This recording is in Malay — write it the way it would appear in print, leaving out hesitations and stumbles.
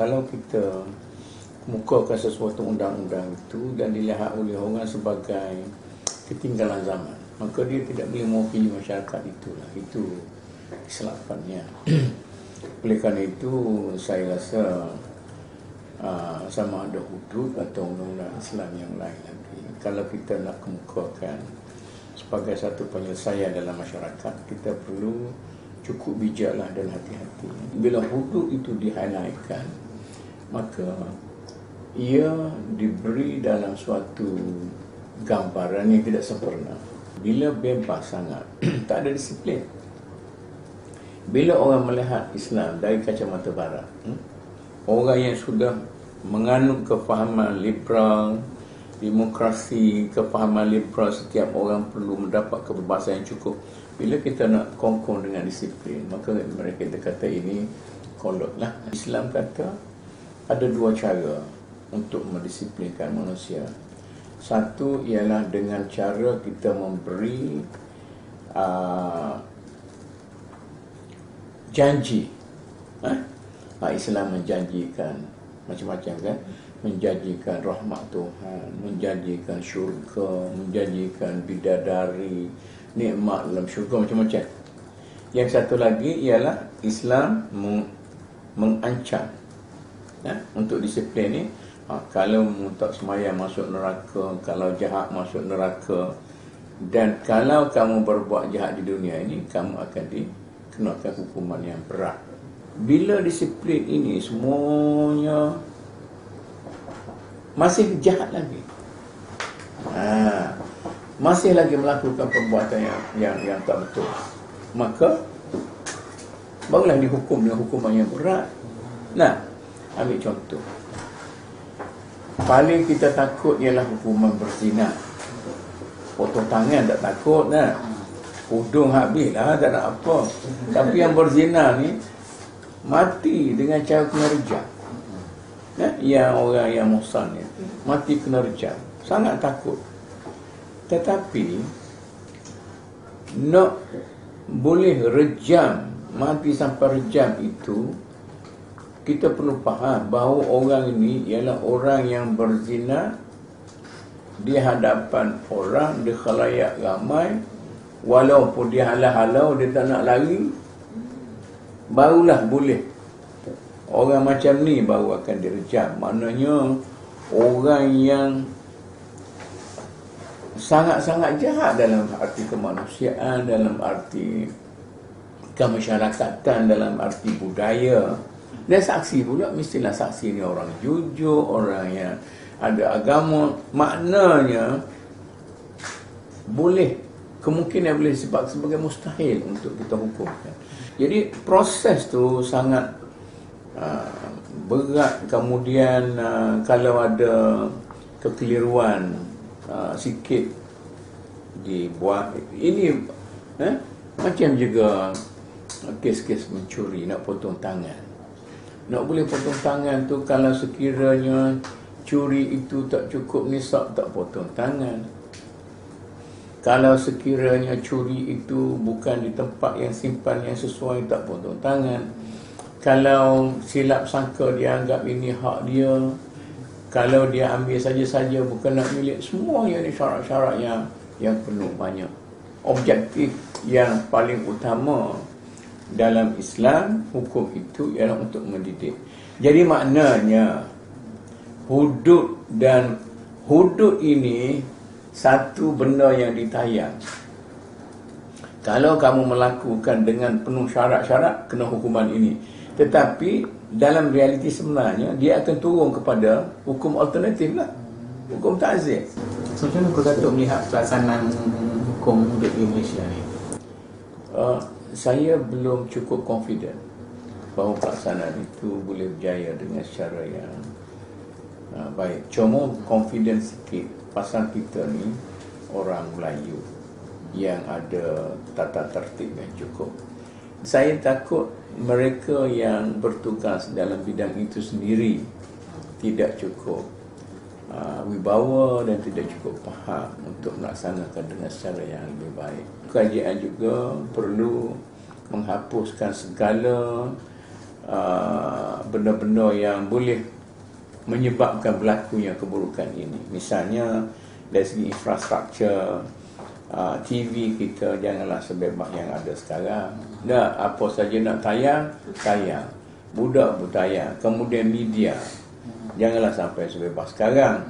kalau kita mukakan sesuatu undang-undang itu dan dilihat oleh orang sebagai ketinggalan zaman, maka dia tidak boleh mewakili masyarakat itulah. Itu kesilapannya. Oleh kerana itu, saya rasa sama ada hudud atau undang-undang Islam yang lain lagi, kalau kita nak kemukakan sebagai satu penyelesaian dalam masyarakat, kita perlu cukup bijaklah dan hati-hati. Bila hudud itu di-highlightkan, maka ia diberi dalam suatu gambaran yang tidak sempurna. Bila bebas sangat, tak ada disiplin. Bila orang melihat Islam dari kacamata barat, orang yang sudah menganut kefahaman liberal, demokrasi, kefahaman liberal, setiap orang perlu mendapat kebebasan yang cukup. Bila kita nak kongkong dengan disiplin, maka mereka kata ini kolot lah. Islam kata ada dua cara untuk mendisiplinkan manusia. Satu ialah dengan cara kita memberi janji. Islam menjanjikan macam-macam kan, menjanjikan rahmat Tuhan, menjanjikan syurga, menjanjikan bidadari, nikmat dalam syurga, macam-macam. Yang satu lagi ialah Islam mengancam untuk disiplin ni. Kalau tak semayang masuk neraka, kalau jahat masuk neraka, dan kalau kamu berbuat jahat di dunia ini, kamu akan dikenakan hukuman yang berat. Bila disiplin ini semuanya masih jahat lagi, masih lagi melakukan perbuatan yang tak betul, maka barulah dihukum dengan hukuman yang berat. Nah, ambil contoh, paling kita takut ialah hukuman berzina. Potong tangan tak takut lah, hudung habis lah, tak nak apa. Tapi yang berzina ni mati dengan cara kena rejam. Yang orang yang muhsan ni mati kena rejam, sangat takut. Tetapi nak boleh rejam, mati sampai rejam itu, kita perlu faham bahawa orang ini ialah orang yang berzina di hadapan orang, di khalayak ramai. Walaupun dia halau-halau, dia tak nak lari, barulah boleh. Orang macam ni baru akan direjam. Maknanya orang yang sangat-sangat jahat dalam arti kemanusiaan, dalam arti kemasyarakatan, dalam arti budaya. Dan saksi pula, mestilah saksi ni orang jujur, orang yang ada agama. Maknanya boleh, kemungkinan boleh disebut sebagai mustahil untuk kita hukumkan. Jadi proses tu sangat berat. Kemudian kalau ada kekeliruan sikit dibuat, ini macam juga kes-kes mencuri, nak potong tangan. Nak boleh potong tangan tu, kalau sekiranya curi itu tak cukup nisab, tak potong tangan. Kalau sekiranya curi itu bukan di tempat yang simpan yang sesuai, tak potong tangan. Kalau silap sangka dia anggap ini hak dia, kalau dia ambil saja-saja bukan nak milik, semuanya ni syarat-syarat yang penuh banyak. Objektif yang paling utama dalam Islam, hukum itu ialah untuk mendidik. Jadi maknanya hudud, dan hudud ini satu benda yang ditayang. Kalau kamu melakukan dengan penuh syarat-syarat, kena hukuman ini. Tetapi dalam realiti sebenarnya, dia akan turun kepada hukum alternatif lah, hukum ta'zir. So, macam mana kau Datuk melihat pelaksanaan hukum hudud di Malaysia ni? Saya belum cukup confident bahawa pelaksanaan itu boleh berjaya dengan secara yang baik. Cuma confident sikit pasal kita ni orang Melayu yang ada tata tertib yang cukup. Saya takut mereka yang bertugas dalam bidang itu sendiri tidak cukup wibawa dan tidak cukup faham untuk melaksanakan dengan secara yang lebih baik. Kajian juga perlu menghapuskan segala benda-benda yang boleh menyebabkan berlakunya keburukan ini. Misalnya dari segi infrastruktur TV kita janganlah sebebas yang ada sekarang. Dah apa saja nak tayang, budak bertayang. Kemudian media, janganlah sampai sebebas sekarang.